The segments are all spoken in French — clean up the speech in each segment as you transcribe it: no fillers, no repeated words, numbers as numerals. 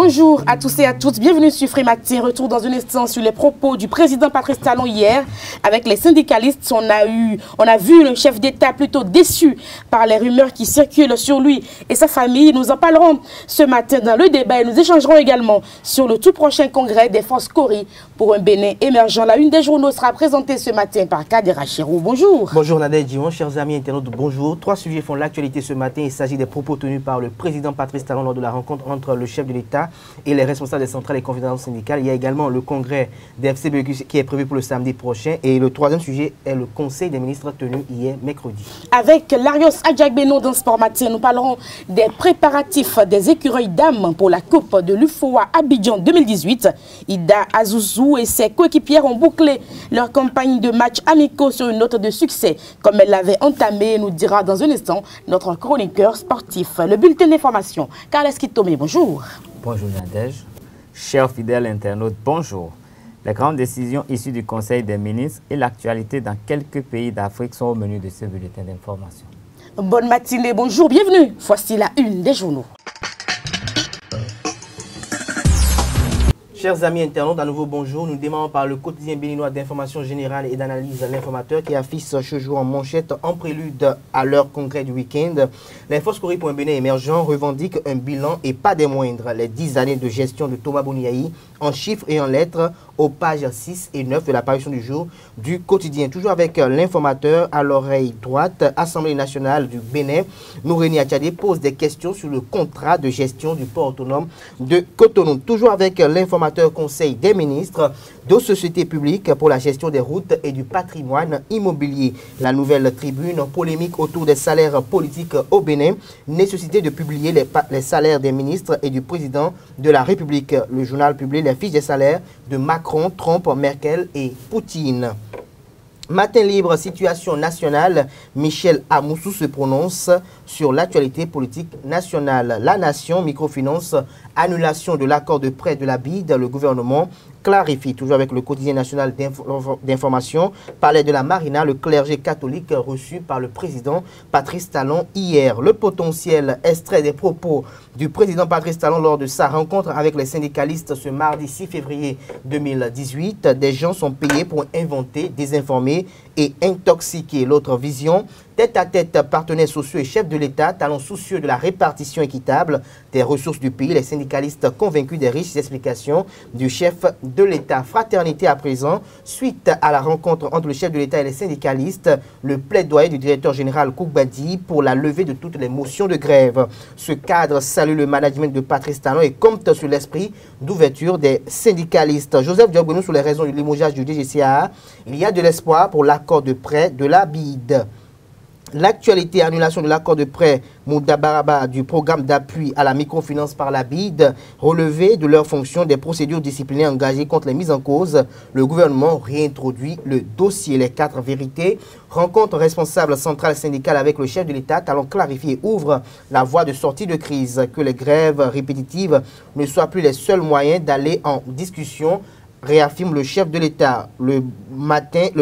Bonjour à tous et à toutes, bienvenue sur Frématin. Retour dans un instant sur les propos du président Patrice Talon hier. Avec les syndicalistes, on a vu le chef d'État plutôt déçu par les rumeurs qui circulent sur lui et sa famille. Nous en parlerons ce matin dans le débat et nous échangerons également sur le tout prochain congrès des forces Cori pour un Bénin émergent. La une des journaux sera présentée ce matin par Kadera Chirou. Bonjour. Bonjour Nadège Dion, chers amis internautes, bonjour. Trois sujets font l'actualité ce matin. Il s'agit des propos tenus par le président Patrice Talon lors de la rencontre entre le chef de l'État et les responsables des centrales et confédérations syndicales. Il y a également le congrès des FCBQ qui est prévu pour le samedi prochain. Et le troisième sujet est le conseil des ministres tenu hier mercredi. Avec Larios Adjagbeno dans Sport Matin, nous parlerons des préparatifs des écureuils dames pour la Coupe de l'UFOA Abidjan 2018. Ida Azouzou et ses coéquipières ont bouclé leur campagne de matchs amicaux sur une note de succès, comme elle l'avait entamée, nous dira dans un instant notre chroniqueur sportif. Le bulletin d'information, Carles Kitome, bonjour. Bonjour Nadège. Chers fidèles internautes, bonjour. Les grandes décisions issues du Conseil des ministres et l'actualité dans quelques pays d'Afrique sont au menu de ce bulletin d'information. Bonne matinée, bonjour, bienvenue. Voici la une des journaux. Chers amis internautes, à nouveau bonjour. Nous démarrons par le quotidien béninois d'information générale et d'analyse L'Informateur qui affiche ce jour en manchette en prélude à leur congrès du week-end. Les forces Cori pour un Bénin émergent revendiquent un bilan et pas des moindres. Les 10 années de gestion de Thomas Boniaï en chiffres et en lettres aux pages 6 et 9 de l'apparition du jour du quotidien. Toujours avec L'Informateur à l'oreille droite, Assemblée nationale du Bénin, Nouréni Attiadé pose des questions sur le contrat de gestion du port autonome de Cotonou. Toujours avec L'Informateur, Conseil des ministres de sociétés publiques pour la gestion des routes et du patrimoine immobilier. La nouvelle tribune, polémique autour des salaires politiques au Bénin, nécessité de publier les salaires des ministres et du président de la République. Le journal publie les fiches des salaires de Macron, Trump, Merkel et Poutine. Matin libre, situation nationale, Michel Amoussou se prononce sur l'actualité politique nationale. La Nation, microfinance, annulation de l'accord de prêt de la BID, le gouvernement clarifie. Toujours avec le quotidien national d'information, parlait de la Marina, le clergé catholique reçu par le président Patrice Talon hier. Le potentiel extrait des propos du président Patrice Talon lors de sa rencontre avec les syndicalistes ce mardi 6 février 2018. Des gens sont payés pour inventer, désinformer et intoxiquer. L'autre vision, tête à tête, partenaires sociaux et chefs de l'État, Talon soucieux de la répartition équitable des ressources du pays, les syndicalistes convaincus des riches explications du chef de l'État. Fraternité à présent, suite à la rencontre entre le chef de l'État et les syndicalistes, le plaidoyer du directeur général Koukbadi pour la levée de toutes les motions de grève. Ce cadre salue le management de Patrice Talon et compte sur l'esprit d'ouverture des syndicalistes. Joseph Diogbenou sur les raisons du limogeage du DGCA. Il y a de l'espoir pour l'accord de prêt de la BID. L'actualité, annulation de l'accord de prêt Moudabaraba du programme d'appui à la microfinance par la BID, relevé de leur fonction des procédures disciplinaires engagées contre les mises en cause. Le gouvernement réintroduit le dossier. Les 4 vérités. Rencontre responsable centrale syndicale avec le chef de l'État. Talon clarifie et ouvre la voie de sortie de crise. Que les grèves répétitives ne soient plus les seuls moyens d'aller en discussion, réaffirme le chef de l'État. Le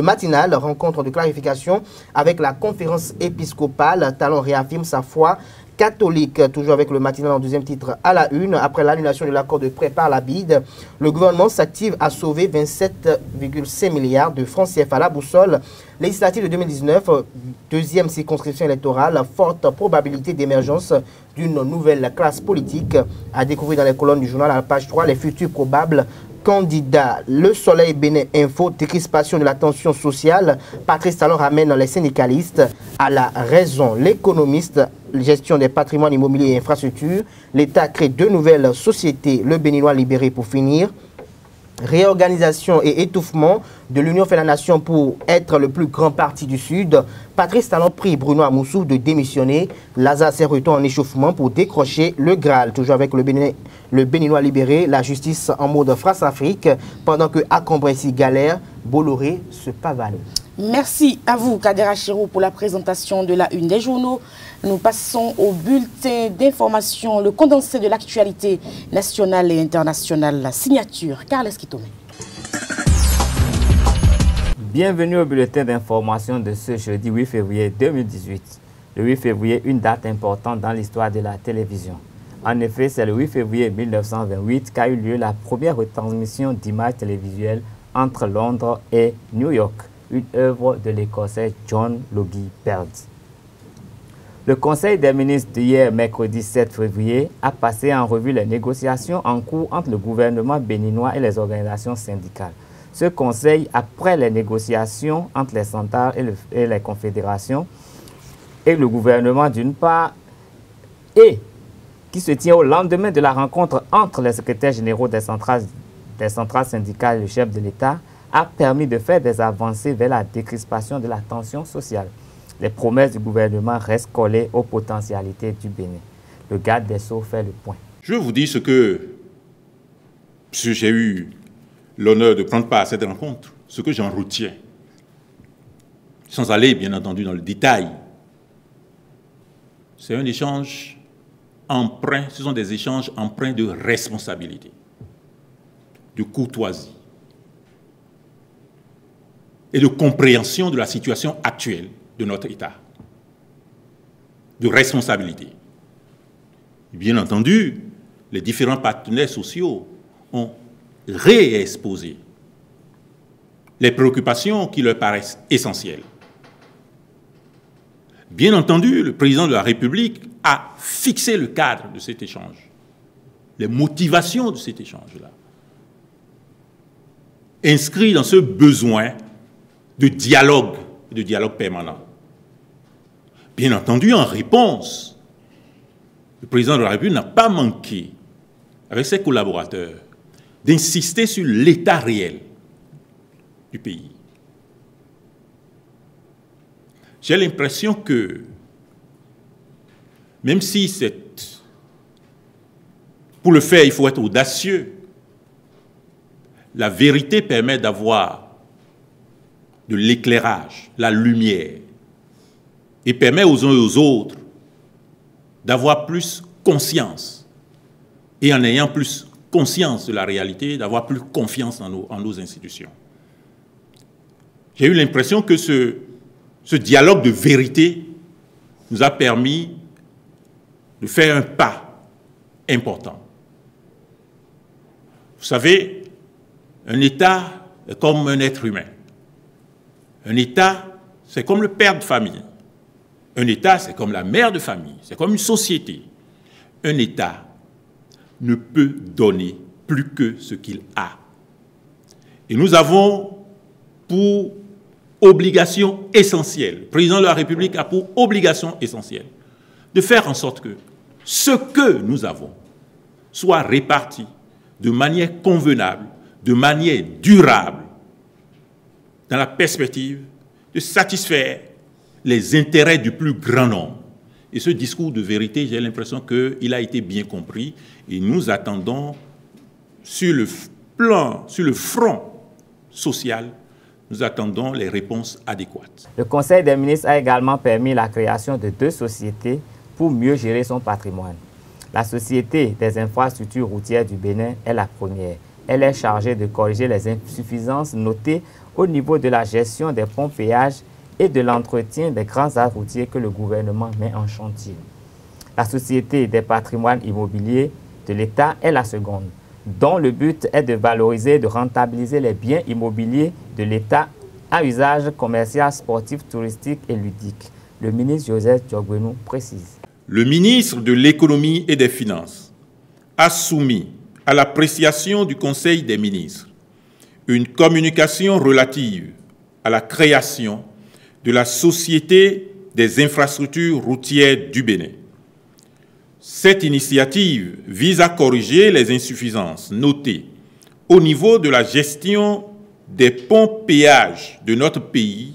matinal, rencontre de clarification avec la conférence épiscopale. Talon réaffirme sa foi catholique. Toujours avec le matinal en deuxième titre à la une. Après l'annulation de l'accord de prêt par la BID, le gouvernement s'active à sauver 27,5 milliards de francs CFA. La boussole législative de 2019, deuxième circonscription électorale, forte probabilité d'émergence d'une nouvelle classe politique. À découvrir dans les colonnes du journal à la page 3, les futurs probables candidat. Le Soleil Bénin Info, décrispation de la tension sociale. Patrice Talon ramène les syndicalistes à la raison. L'économiste, gestion des patrimoines immobiliers et infrastructures. L'État crée 2 nouvelles sociétés. Le Béninois libéré pour finir. Réorganisation et étouffement de l'Union fait la nation pour être le plus grand parti du Sud. Patrice Talon prie Bruno Amoussou de démissionner. Lazare Serreton en échauffement pour décrocher le Graal. Toujours avec le Béninois libéré, la justice en mode France-Afrique, pendant que Acombresi galère, Bolloré se pavane. Merci à vous, Kadera Chirou, pour la présentation de la une des journaux. Nous passons au bulletin d'information, le condensé de l'actualité nationale et internationale. La signature, Carles Kitome. Bienvenue au bulletin d'information de ce jeudi 8 février 2018. Le 8 février, une date importante dans l'histoire de la télévision. En effet, c'est le 8 février 1928 qu'a eu lieu la première retransmission d'images télévisuelles entre Londres et New York, une œuvre de l'Écossais John Logie Baird. Le Conseil des ministres d'hier, mercredi 7 février, a passé en revue les négociations en cours entre le gouvernement béninois et les organisations syndicales. Ce conseil, après les négociations entre les centrales et les confédérations et le gouvernement d'une part, et qui se tient au lendemain de la rencontre entre les secrétaires généraux des centrales syndicales et le chef de l'État, a permis de faire des avancées vers la décrispation de la tension sociale. Les promesses du gouvernement restent collées aux potentialités du Bénin. Le garde des Sceaux fait le point. Je vais vous dire ce j'ai eu l'honneur de prendre part à cette rencontre, ce que j'en retiens, sans aller bien entendu dans le détail. C'est un échange empreint, ce sont des échanges empreints de responsabilité, de courtoisie et de compréhension de la situation actuelle de notre État, de responsabilité. Bien entendu, les différents partenaires sociaux ont réexposé les préoccupations qui leur paraissent essentielles. Bien entendu, le président de la République a fixé le cadre de cet échange, les motivations de cet échange-là, inscrit dans ce besoin de dialogue permanent. Bien entendu, en réponse, le président de la République n'a pas manqué, avec ses collaborateurs, d'insister sur l'état réel du pays. J'ai l'impression que, même si pour le faire, il faut être audacieux, la vérité permet d'avoir de l'éclairage, la lumière, et permet aux uns et aux autres d'avoir plus conscience, et en ayant plus conscience de la réalité, d'avoir plus confiance en nos institutions. J'ai eu l'impression que ce dialogue de vérité nous a permis de faire un pas important. Vous savez, un État est comme un être humain. Un État, c'est comme le père de famille. Un État, c'est comme la mère de famille. C'est comme une société. Un État ne peut donner plus que ce qu'il a. Et nous avons pour obligation essentielle, le président de la République a pour obligation essentielle de faire en sorte que ce que nous avons soit réparti de manière convenable, de manière durable, dans la perspective de satisfaire les intérêts du plus grand nombre. Et ce discours de vérité, j'ai l'impression qu'il a été bien compris et nous attendons sur le front social, nous attendons les réponses adéquates. Le Conseil des ministres a également permis la création de 2 sociétés pour mieux gérer son patrimoine. La Société des infrastructures routières du Bénin est la première. Elle est chargée de corriger les insuffisances notées au niveau de la gestion des ponts-péages et de l'entretien des grands axes routiers que le gouvernement met en chantier. La Société des patrimoines immobiliers de l'État est la seconde, dont le but est de valoriser et de rentabiliser les biens immobiliers de l'État à usage commercial, sportif, touristique et ludique. Le ministre Joseph Diogbenou précise. Le ministre de l'Économie et des Finances a soumis à l'appréciation du Conseil des ministres une communication relative à la création de la Société des infrastructures routières du Bénin. Cette initiative vise à corriger les insuffisances notées au niveau de la gestion des ponts-péages de notre pays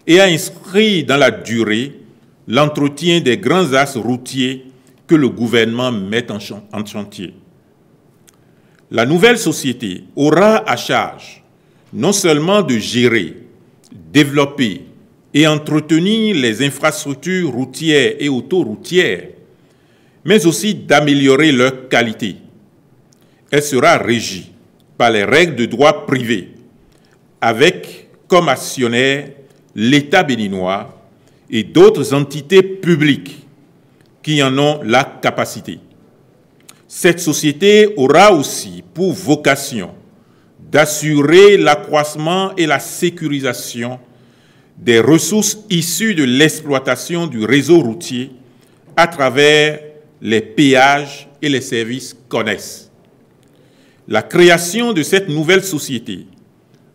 et à inscrire dans la durée l'entretien des grands axes routiers que le gouvernement met en chantier. La nouvelle société aura à charge non seulement de gérer, développer et entretenir les infrastructures routières et autoroutières, mais aussi d'améliorer leur qualité. Elle sera régie par les règles de droit privé, avec comme actionnaire l'État béninois et d'autres entités publiques qui en ont la capacité. Cette société aura aussi pour vocation d'assurer l'accroissement et la sécurisation des ressources issues de l'exploitation du réseau routier à travers les péages et les services connexes. La création de cette nouvelle société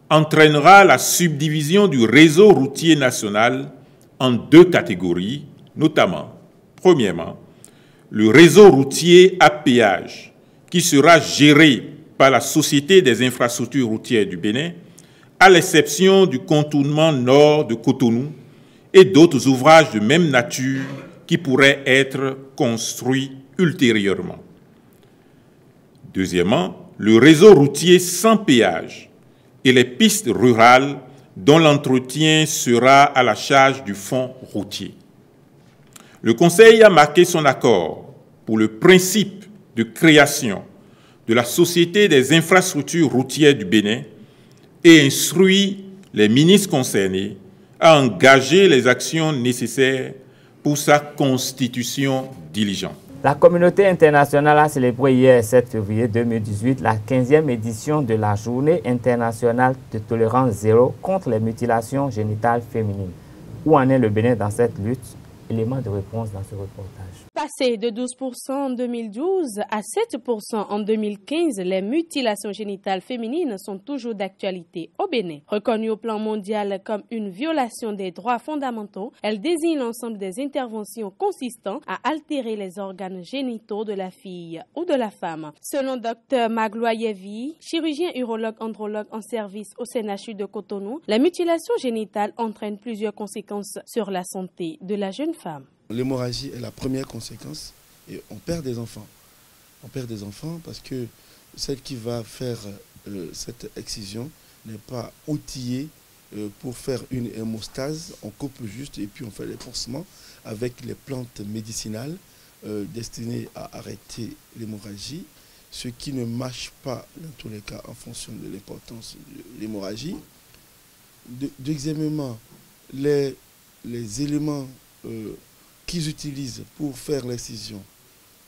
entraînera la subdivision du réseau routier national en deux catégories, notamment, premièrement, le réseau routier à péage, qui sera géré par la Société des infrastructures routières du Bénin, à l'exception du contournement nord de Cotonou et d'autres ouvrages de même nature qui pourraient être construits ultérieurement. Deuxièmement, le réseau routier sans péage et les pistes rurales dont l'entretien sera à la charge du fonds routier. Le Conseil a marqué son accord pour le principe de création de la Société des infrastructures routières du Bénin et instruit les ministres concernés à engager les actions nécessaires pour sa constitution diligente. La communauté internationale a célébré hier 7 février 2018 la 15e édition de la Journée internationale de tolérance zéro contre les mutilations génitales féminines. Où en est le Bénin dans cette lutte? Élément de réponse dans ce reportage. Passé de 12% en 2012 à 7% en 2015, les mutilations génitales féminines sont toujours d'actualité au Bénin. Reconnues au plan mondial comme une violation des droits fondamentaux, elles désignent l'ensemble des interventions consistant à altérer les organes génitaux de la fille ou de la femme. Selon Dr Magloyevi, chirurgien urologue andrologue en service au CNHU de Cotonou, la mutilation génitale entraîne plusieurs conséquences sur la santé de la jeune femme. L'hémorragie est la première conséquence et on perd des enfants. On perd des enfants parce que celle qui va faire cette excision n'est pas outillée pour faire une hémostase. On coupe juste et puis on fait les pansements avec les plantes médicinales destinées à arrêter l'hémorragie, ce qui ne marche pas dans tous les cas en fonction de l'importance de l'hémorragie. Deuxièmement, les éléments qu'ils utilisent pour faire l'excision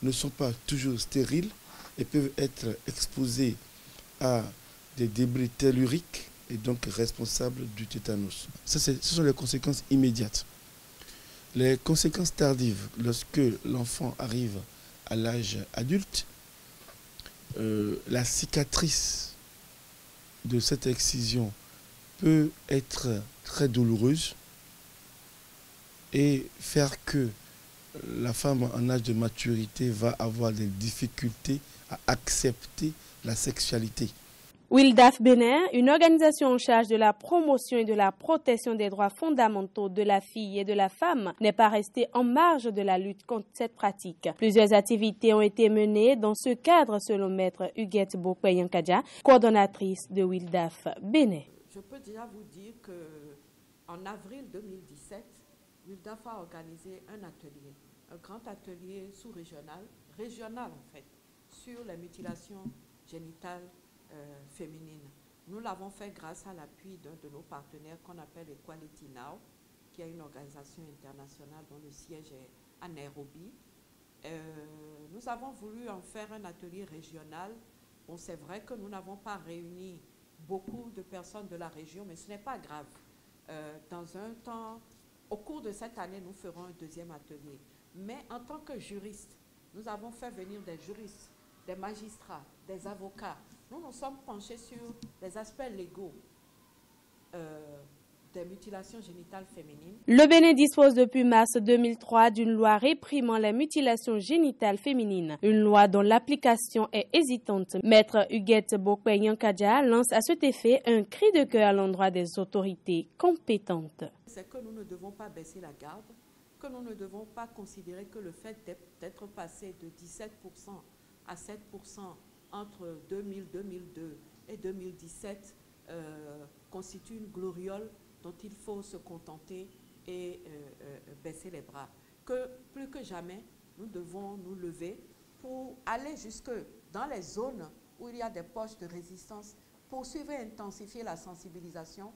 ne sont pas toujours stériles et peuvent être exposés à des débris telluriques et donc responsables du tétanos. Ce sont les conséquences immédiates. Les conséquences tardives, lorsque l'enfant arrive à l'âge adulte, la cicatrice de cette excision peut être très douloureuse et faire que la femme en âge de maturité va avoir des difficultés à accepter la sexualité. WILDAF Bénin, une organisation en charge de la promotion et de la protection des droits fondamentaux de la fille et de la femme, n'est pas restée en marge de la lutte contre cette pratique. Plusieurs activités ont été menées dans ce cadre selon Maître Huguette Bokwe-Yankadja, coordonnatrice de WILDAF Bénin. Je peux déjà vous dire qu'en avril 2017, WILDAF a organisé un atelier, un grand atelier sous-régional, régional en fait, sur les mutilations génitales féminines. Nous l'avons fait grâce à l'appui d'un de nos partenaires qu'on appelle Equality Now, qui est une organisation internationale dont le siège est à Nairobi. Nous avons voulu en faire un atelier régional. Bon, c'est vrai que nous n'avons pas réuni beaucoup de personnes de la région, mais ce n'est pas grave. Dans un temps, au cours de cette année, nous ferons un deuxième atelier. Mais en tant que juriste, nous avons fait venir des juristes, des magistrats, des avocats. Nous nous sommes penchés sur les aspects légaux des mutilations génitales féminines. Le Bénin dispose depuis mars 2003 d'une loi réprimant les mutilations génitales féminines, une loi dont l'application est hésitante. Maître Huguette Bokwe-Yankadja lance à cet effet un cri de cœur à l'endroit des autorités compétentes. C'est que nous ne devons pas baisser la garde, que nous ne devons pas considérer que le fait d'être passé de 17% à 7% entre 2000, 2002 et 2017 constitue une gloriole dont il faut se contenter et baisser les bras. Que plus que jamais, nous devons nous lever pour aller jusque dans les zones où il y a des poches de résistance, poursuivre et intensifier la sensibilisation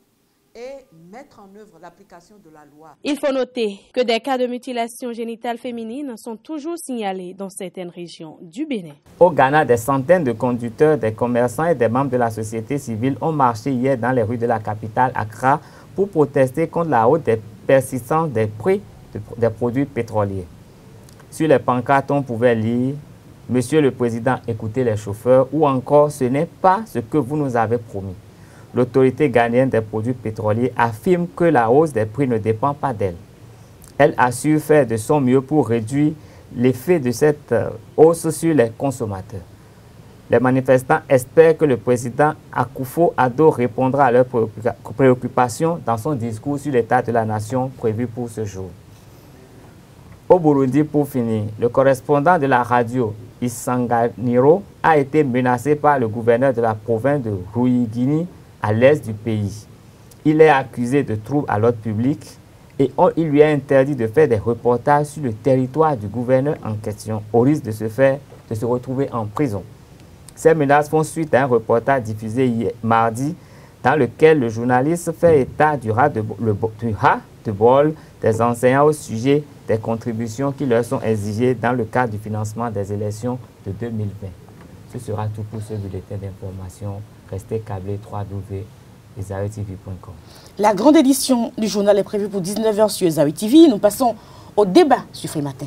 et mettre en œuvre l'application de la loi. Il faut noter que des cas de mutilation génitale féminine sont toujours signalés dans certaines régions du Bénin. Au Ghana, des centaines de conducteurs, des commerçants et des membres de la société civile ont marché hier dans les rues de la capitale, Accra, pour protester contre la hausse persistante des prix des produits pétroliers. Sur les pancartes, on pouvait lire « Monsieur le Président, écoutez les chauffeurs » ou encore « Ce n'est pas ce que vous nous avez promis ». L'autorité ghanéenne des produits pétroliers affirme que la hausse des prix ne dépend pas d'elle. Elle assure faire de son mieux pour réduire l'effet de cette hausse sur les consommateurs. Les manifestants espèrent que le président Akufo-Addo répondra à leurs préoccupations dans son discours sur l'état de la nation prévu pour ce jour. Au Burundi, pour finir, le correspondant de la radio Isanganiro a été menacé par le gouverneur de la province de Ruyigini à l'est du pays. Il est accusé de troubles à l'ordre public et il lui est interdit de faire des reportages sur le territoire du gouverneur en question, au risque de se retrouver en prison. Ces menaces font suite à un reportage diffusé hier, mardi, dans lequel le journaliste fait état du ras de bol des enseignants au sujet des contributions qui leur sont exigées dans le cadre du financement des élections de 2020. Ce sera tout pour ce bulletin d'information. Restez câblés www.ezaotv.com. La grande édition du journal est prévue pour 19 h sur Ezaoui TV. Nous passons au débat sur Frématin.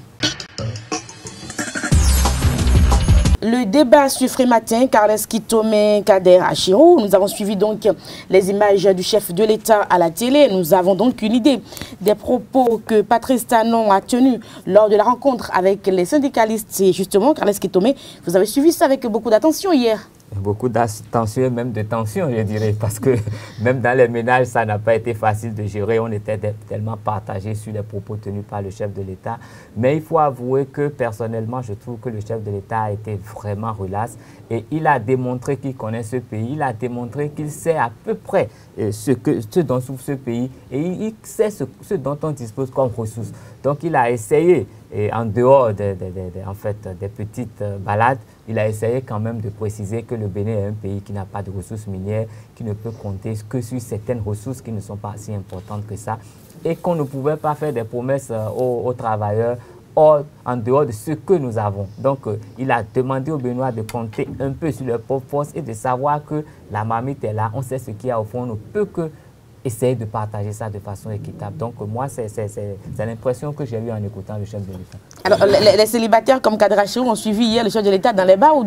Le débat sur Frématin, Carles Kitome, Kader Achirou. Nous avons suivi donc les images du chef de l'État à la télé. Nous avons donc une idée des propos que Patrice Talon a tenus lors de la rencontre avec les syndicalistes. Et justement, Carles Kitome, vous avez suivi ça avec beaucoup d'attention hier. Beaucoup d'attention et même de tension, je dirais, parce que même dans les ménages, ça n'a pas été facile de gérer. On était tellement partagés sur les propos tenus par le chef de l'État. Mais il faut avouer que personnellement, je trouve que le chef de l'État a été vraiment relax et il a démontré qu'il connaît ce pays. Il a démontré qu'il sait à peu près ce dont souffre ce pays et il sait ce dont on dispose comme ressources. Donc il a essayé, et en dehors des petites balades, il a essayé quand même de préciser que le Bénin est un pays qui n'a pas de ressources minières, qui ne peut compter que sur certaines ressources qui ne sont pas si importantes que ça, et qu'on ne pouvait pas faire des promesses aux travailleurs en dehors de ce que nous avons. Donc, il a demandé aux Béninois de compter un peu sur leur propre force et de savoir que la marmite est là, on sait ce qu'il y a au fond, on ne peut que essayer de partager ça de façon équitable. Donc, moi, c'est l'impression que j'ai eue en écoutant le chef de l'État. Alors, les célibataires comme Kader Achirou ont suivi hier le chef de l'État dans les bars ou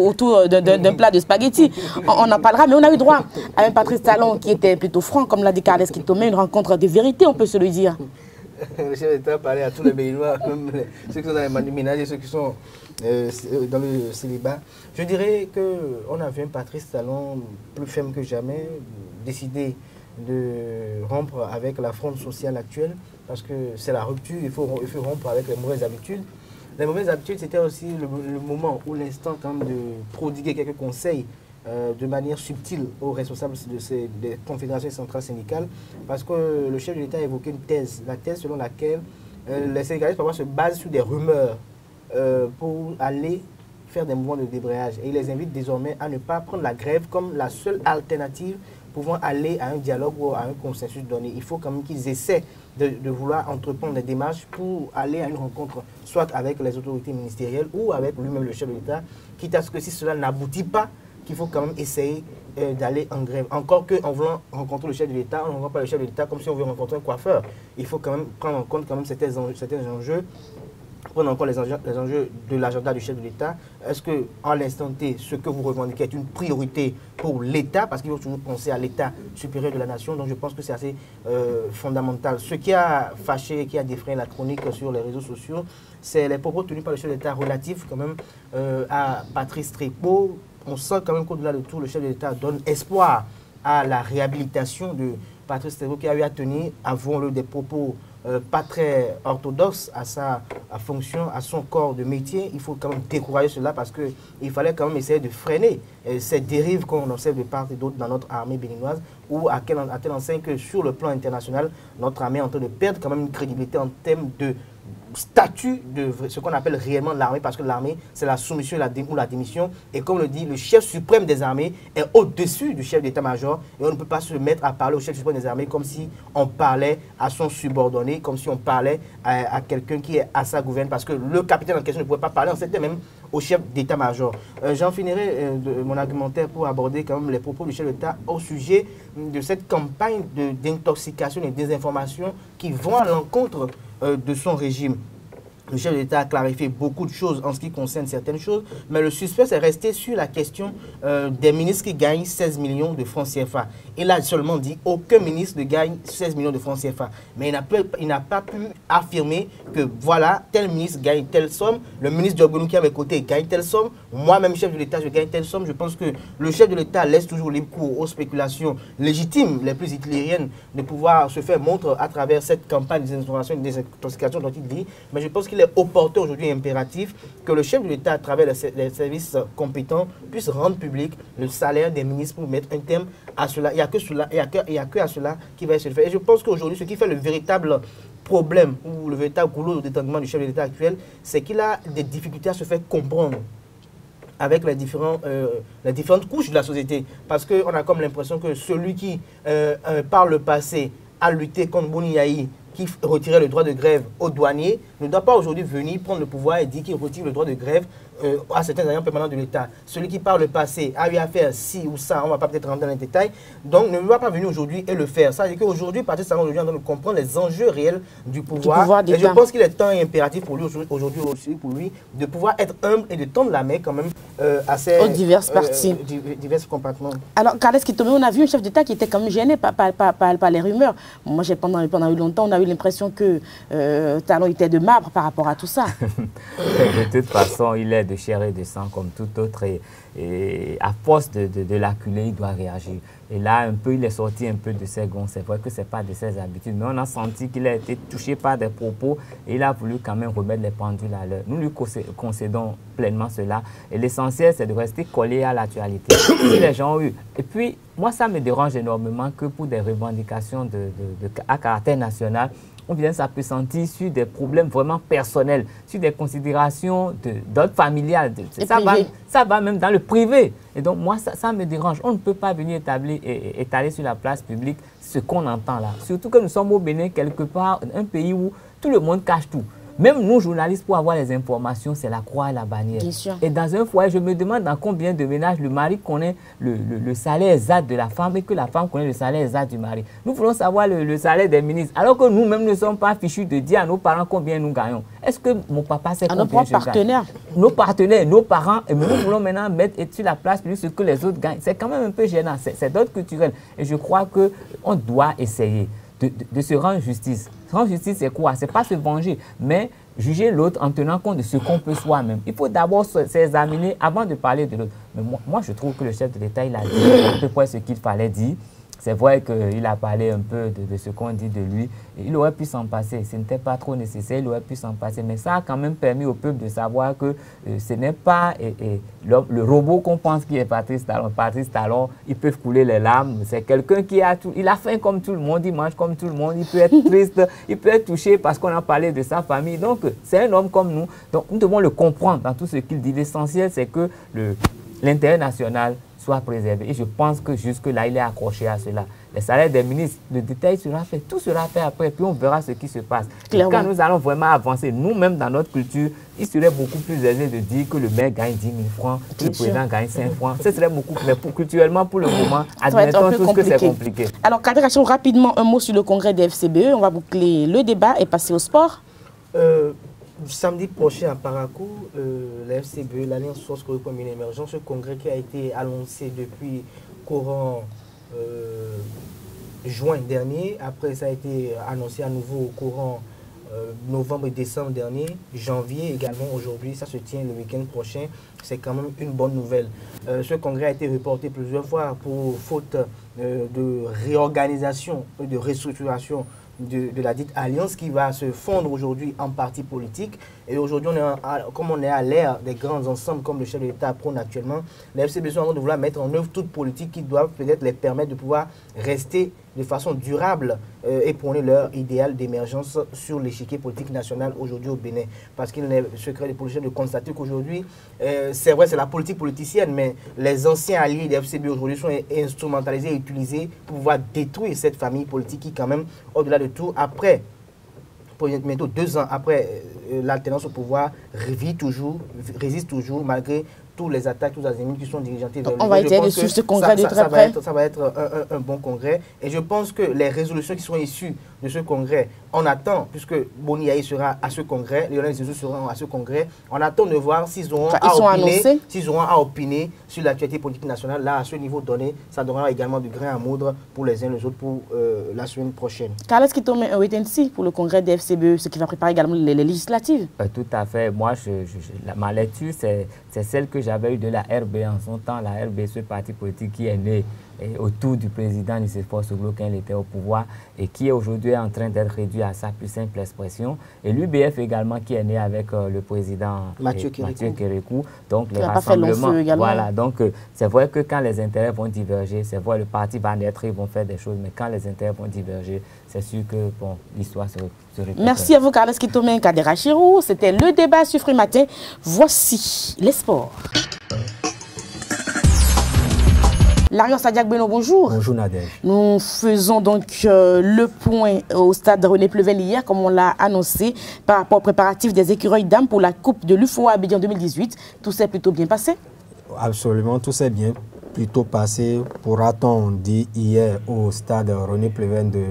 autour d'un plat de spaghettis. On en parlera, mais on a eu droit à un Patrice Talon qui était plutôt franc, comme l'a dit Carles Kitome, une rencontre de vérité, on peut se le dire. Le chef d'État parlait à tous les Béninois, même ceux qui sont dans les ménages et ceux qui sont dans le célibat. Je dirais qu'on a vu un Patrice Talon plus ferme que jamais, décidé de rompre avec la fronde sociale actuelle, parce que c'est la rupture, il faut rompre avec les mauvaises habitudes. Les mauvaises habitudes, c'était aussi le moment ou l'instant quand même de prodiguer quelques conseils de manière subtile aux responsables des confédérations centrales syndicales, parce que le chef de l'État a évoqué une thèse, la thèse selon laquelle les syndicalistes parfois se basent sur des rumeurs pour aller faire des mouvements de débrayage. Et il les invite désormais à ne pas prendre la grève comme la seule alternative pouvant aller à un dialogue ou à un consensus donné. Il faut quand même qu'ils essaient de vouloir entreprendre des démarches pour aller à une rencontre, soit avec les autorités ministérielles ou avec lui-même le chef de l'État, quitte à ce que si cela n'aboutit pas, qu'il faut quand même essayer d'aller en grève. Encore qu'en voulant rencontrer le chef de l'État, on ne rencontre pas le chef de l'État comme si on veut rencontrer un coiffeur. Il faut quand même prendre en compte quand même certains enjeux, prendre en compte les enjeux de l'agenda du chef de l'État. Est-ce qu'à l'instant T, ce que vous revendiquez est une priorité pour l'État, parce qu'il faut toujours penser à l'État supérieur de la nation, donc je pense que c'est assez fondamental. Ce qui a fâché, qui a défrayé la chronique sur les réseaux sociaux, c'est les propos tenus par le chef de l'État relatifs quand même à Patrice Trépeau. On sent quand même qu'au-delà de tout, le chef de l'État donne espoir à la réhabilitation de Patrice Trépeau, qui a eu à tenir, avouons-le, des propos pas très orthodoxe à sa fonction, à son corps de métier. Il faut quand même décourager cela, parce qu'il fallait quand même essayer de freiner ces dérives qu'on observe de part et d'autre dans notre armée béninoise ou à telle enseigne que sur le plan international, notre armée est en train de perdre quand même une crédibilité en termes de statut de ce qu'on appelle réellement l'armée, parce que l'armée, c'est la soumission ou la démission. Et comme le dit, le chef suprême des armées est au-dessus du chef d'état-major. Et on ne peut pas se mettre à parler au chef suprême des armées comme si on parlait à son subordonné, comme si on parlait à quelqu'un qui est à sa gouverne, parce que le capitaine en question ne pouvait pas parler, on s'était même au chef d'état-major. J'en finirai de mon argumentaire pour aborder quand même les propos du chef d'État au sujet de cette campagne d'intoxication et de désinformation qui vont à l'encontre de son régime. Le chef d'État a clarifié beaucoup de choses en ce qui concerne certaines choses, mais le suspect est resté sur la question des ministres qui gagnent 16 millions de francs CFA. Il a seulement dit aucun ministre ne gagne 16 millions de francs CFA. Mais il n'a pas pu affirmer que voilà, tel ministre gagne telle somme, le ministre Diogounou qui est à mes côtés gagne telle somme, moi-même chef de l'État je gagne telle somme. Je pense que le chef de l'État laisse toujours libre cours aux spéculations légitimes, les plus hitlériennes, de pouvoir se faire montre à travers cette campagne de désinformation et de désintoxication dont il dit. Mais je pense qu'il est opportun aujourd'hui et impératif que le chef de l'État, à travers les services compétents, puisse rendre public le salaire des ministres pour mettre un terme à cela. Il n'y a que cela, il y a que à cela qui va se faire. Et je pense qu'aujourd'hui, ce qui fait le véritable problème ou le véritable goulot de détentement du chef de l'État actuel, c'est qu'il a des difficultés à se faire comprendre avec les différentes couches de la société. Parce qu'on a comme l'impression que celui qui, par le passé, a lutté contre Boni Yahi, qui retirait le droit de grève aux douaniers, ne doit pas aujourd'hui venir prendre le pouvoir et dire qu'il retire le droit de grève à certains agents permanents de l'État. Celui qui par le passé a eu à faire ci ou ça, on ne va pas peut-être rentrer dans les détails, donc ne va pas venir aujourd'hui et le faire. Ça veut dire qu'aujourd'hui, Patrice Talon aujourd'hui est en train de comprendre les enjeux réels du pouvoir et je pense qu'il est temps et impératif pour lui aujourd'hui aussi, pour lui, de pouvoir être humble et de tendre la main quand même à ces diverses parties. Divers compartiments. Alors, Carles Kitomé, on a vu un chef d'État qui était quand même gêné par les rumeurs. Moi, pendant longtemps, on a eu l'impression que Talon était de marbre par rapport à tout ça. De toute façon, il est de chair et de sang comme tout autre et à force de l'acculer, il doit réagir. Et là, il est sorti un peu de ses gonds. C'est vrai que ce n'est pas de ses habitudes, mais on a senti qu'il a été touché par des propos et il a voulu quand même remettre les pendules à l'heure. Nous lui concédons pleinement cela. Et l'essentiel, c'est de rester collé à l'actualité. Si les gens ont eu. Et puis, moi, ça me dérange énormément que pour des revendications à caractère national, on vient s'appesantir sur des problèmes vraiment personnels, sur des considérations d'ordre familial. Ça va même dans le privé. Et donc, moi, ça me dérange. On ne peut pas venir étaler sur la place publique ce qu'on entend là. Surtout que nous sommes au Bénin, quelque part, un pays où tout le monde cache tout. Même nous, journalistes, pour avoir les informations, c'est la croix et la bannière. Et dans un foyer, je me demande dans combien de ménages le mari connaît le salaire exact de la femme et que la femme connaît le salaire exact du mari. Nous voulons savoir le salaire des ministres, alors que nous-mêmes ne sommes pas fichus de dire à nos parents combien nous gagnons. Est-ce que mon papa sait combien je gagne? Nos partenaires. Nos partenaires, nos parents, et nous voulons maintenant mettre sur la place publique ce que les autres gagnent. C'est quand même un peu gênant, c'est d'autres culturels. Et je crois qu'on doit essayer de se rendre justice. Rendre justice, c'est quoi? C'est pas se venger, mais juger l'autre en tenant compte de ce qu'on peut soi-même. Il faut d'abord s'examiner avant de parler de l'autre. Mais moi, je trouve que le chef de l'État, il a dit à peu près ce qu'il fallait dire. C'est vrai qu'il a parlé un peu de ce qu'on dit de lui. Il aurait pu s'en passer. Ce n'était pas trop nécessaire, il aurait pu s'en passer. Mais ça a quand même permis au peuple de savoir que ce n'est pas le robot qu'on pense qui est Patrice Talon. Patrice Talon, il peut couler les larmes. C'est quelqu'un qui a tout. Il a faim comme tout le monde, il mange comme tout le monde. Il peut être triste, il peut être touché parce qu'on a parlé de sa famille. Donc, c'est un homme comme nous. Donc, nous devons le comprendre dans tout ce qu'il dit. L'essentiel, c'est que l'intérêt national soit préservé. Et je pense que jusque-là, il est accroché à cela. Les salaires des ministres, le détail sera fait, tout sera fait après, puis on verra ce qui se passe. Quand nous allons vraiment avancer, nous-mêmes dans notre culture, il serait beaucoup plus aisé de dire que le maire gagne 10 000 francs, que le président gagne 5 francs. Ce serait beaucoup plus, mais culturellement, pour le moment, admettons tous que c'est compliqué. Alors, Kader Hachim, rapidement, un mot sur le congrès des FCBE. On va boucler le débat et passer au sport. Samedi prochain à Parakou, la FCBE, l'Alliance Force Corée pour l'émergence, ce congrès qui a été annoncé depuis courant juin dernier, après ça a été annoncé à nouveau au courant novembre et décembre dernier, janvier également aujourd'hui, ça se tient le week-end prochain, c'est quand même une bonne nouvelle. Ce congrès a été reporté plusieurs fois pour faute de réorganisation, de restructuration de la dite alliance qui va se fondre aujourd'hui en parti politique. Et aujourd'hui, comme on est à l'ère des grands ensembles, comme le chef de l'État prône actuellement, les FCB sont en train de vouloir mettre en œuvre toute politique qui doit peut-être les permettre de pouvoir rester de façon durable et prôner leur idéal d'émergence sur l'échiquier politique national aujourd'hui au Bénin. Parce qu'il n'est secret de politicien de constater qu'aujourd'hui, c'est vrai, c'est la politique politicienne, mais les anciens alliés des FCB aujourd'hui sont instrumentalisés et utilisés pour pouvoir détruire cette famille politique qui, quand même, au-delà de tout, après, bientôt 2 ans après l'alternance au pouvoir, résiste toujours malgré tous les attaques, tous les azimuts qui sont dirigeantés vers on va essayer de suivre ce congrès de très près. Ça va être un bon congrès. Et je pense que les résolutions qui sont issues de ce congrès, on attend, puisque Boni Yaye sera à ce congrès, Lionel Zizou sera à ce congrès, on attend de voir s'ils auront, à opiner sur l'actualité politique nationale. Là, à ce niveau donné, ça donnera également du grain à moudre pour les uns et les autres pour la semaine prochaine. Carlos Kitome, un wait-and-see pour le congrès des FCBE, ce qui va préparer également les législatives. Tout à fait. Moi, ma lecture, c'est celle que j'avais eue de la RB en son temps. La RB, ce parti politique qui est né autour du président Nicéphore Soglo quand il était au pouvoir et qui est aujourd'hui en train d'être réduit à sa plus simple expression. Et l'UBF également qui est né avec le président Mathieu Kérékou. Donc les rassemblements, voilà. Donc c'est vrai que quand les intérêts vont diverger, c'est vrai le parti va naître, ils vont faire des choses, mais quand les intérêts vont diverger, c'est sûr que bon, l'histoire se répète. Merci à vous Carlos Kitome Kadera Chirou. C'était le débat sur Free Matin. Voici les sports. Larian Sadiak Beno, bonjour. Bonjour Nadège. Nous faisons donc le point au stade René Pleven hier, comme on l'a annoncé, par rapport aux préparatifs des écureuils dames pour la Coupe de l'UFOA Abidjan 2018. Tout s'est plutôt bien passé? Absolument, tout s'est bien plutôt passé. Pourra-t-on dire hier au stade René Pleven de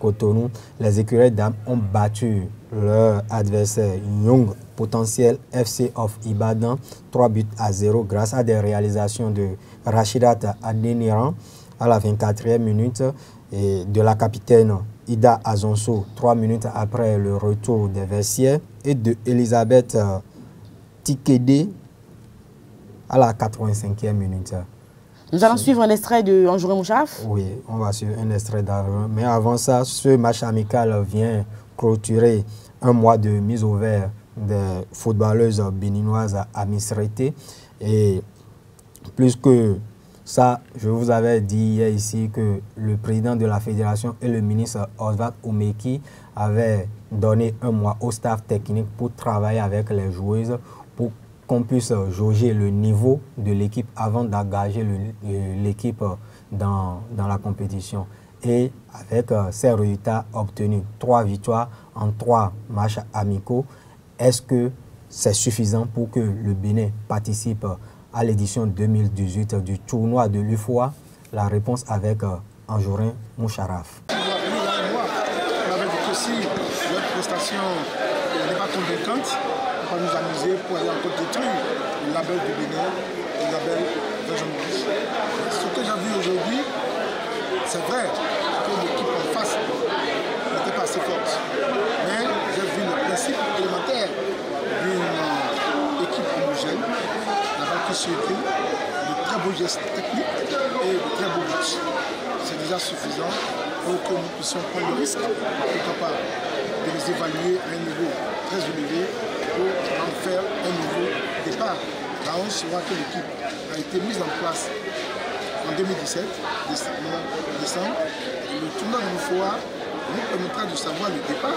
Cotonou, les écureuils dames ont battu leur adversaire Young Potentiel FC of Ibadan 3-0 grâce à des réalisations de Rachidat Adeniran à la 24e minute et de la capitaine Ida Azonso 3 minutes après le retour des vestiaires et de Elisabeth Tikede à la 85e minute. Nous allons suivre un extrait de Anjouré Moucharaf. Oui, on va suivre un extrait d'Anjouré. Mais avant ça, ce match amical vient clôturer un mois de mise au vert des footballeuses béninoises à Misrete. Et plus que ça, je vous avais dit hier ici que le président de la fédération et le ministre Oswald Oumeki avaient donné un mois au staff technique pour travailler avec les joueuses pour qu'on puisse jauger le niveau de l'équipe avant d'engager l'équipe dans la compétition. Et avec ces résultats obtenus, 3 victoires en 3 matchs amicaux, est-ce que c'est suffisant pour que le Bénin participe à l'édition 2018 du tournoi de l'UFOA? La réponse avec Anjorin Moucharaf. On avait dit que si notre prestation n'est pas convaincante, on va nous amuser pour aller encore détruire le label du Bénin, le label Version Rouge. Ce que j'ai vu aujourd'hui, c'est vrai que l'équipe en face n'était pas assez forte. Mais j'ai vu le principe élémentaire d'une équipe homogène, la balle qui circule, de très beaux gestes techniques et de très beaux buts. C'est déjà suffisant pour que nous puissions prendre le risque, pourquoi pas, de les évaluer à un niveau très élevé pour en faire un nouveau départ. Là, on saura que l'équipe a été mise en place en 2017, décembre. Le tournoi de l'UFOA nous permettra de savoir le départ.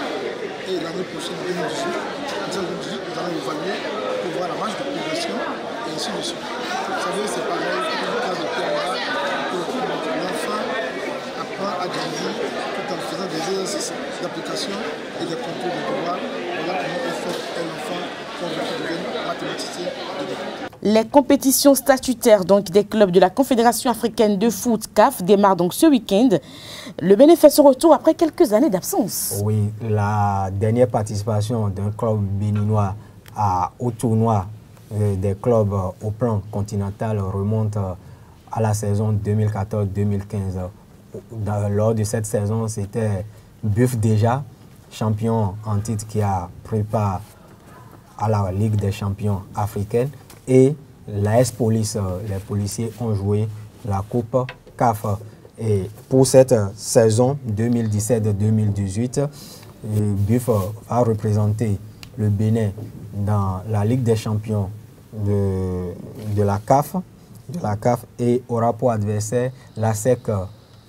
Et l'année prochaine, 2018, nous allons évaluer pour voir la marge de progression et ainsi de suite. Vous savez, c'est pareil, dans le cas de Terra, l'enfant apprend à grandir tout en faisant des exercices d'application et des concours de devoir. Voilà comment on fait un enfant pour qu'il devienne mathématicien de départ. Les compétitions statutaires donc, des clubs de la Confédération africaine de foot CAF démarrent donc ce week-end. Le Bénin fait son retour après quelques années d'absence. Oui, la dernière participation d'un club béninois au tournoi des clubs au plan continental remonte à la saison 2014-2015. Lors de cette saison, c'était Buff déjà, champion en titre qui a pris part à la Ligue des champions africaine. Et l'AS Police, les policiers ont joué la Coupe CAF. Et pour cette saison 2017-2018, Buff va représenter le Bénin dans la Ligue des champions de la CAF, et aura pour adversaire la SEC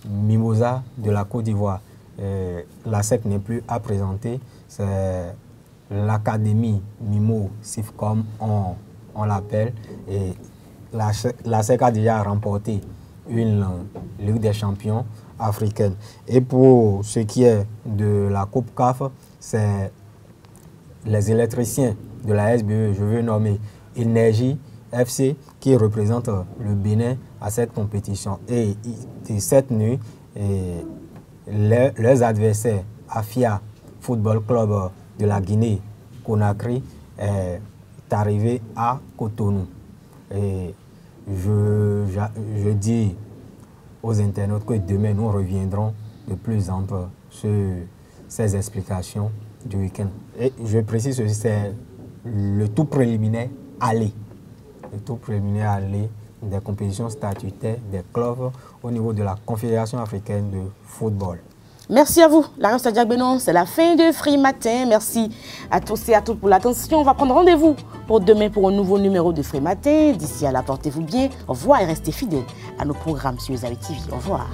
Mimosa de la Côte d'Ivoire. La SEC n'est plus à présenter, c'est l'Académie Mimo Sifcom, on l'appelle, et la SEC a déjà remporté une Ligue des champions africaine. Et pour ce qui est de la Coupe CAF, c'est les électriciens de la SBE, je veux nommer Énergie FC, qui représente le Bénin à cette compétition. Et cette nuit, leurs adversaires, Afia Football Club de la Guinée-Conakry, est arrivé à Cotonou. Et je dis aux internautes que demain, nous reviendrons de plus en plus sur ces explications du week-end. Et je précise que c'est le tout préliminaire aller. Le tout préliminaire aller des compétitions statutaires des clubs au niveau de la Confédération africaine de football. Merci à vous, Larry Sadiak Benon. C'est la fin de Free Matin. Merci à tous et à toutes pour l'attention. On va prendre rendez-vous pour demain pour un nouveau numéro de Free Matin. D'ici là, portez-vous bien. Au revoir et restez fidèles à nos programmes sur Zawi TV. Au revoir.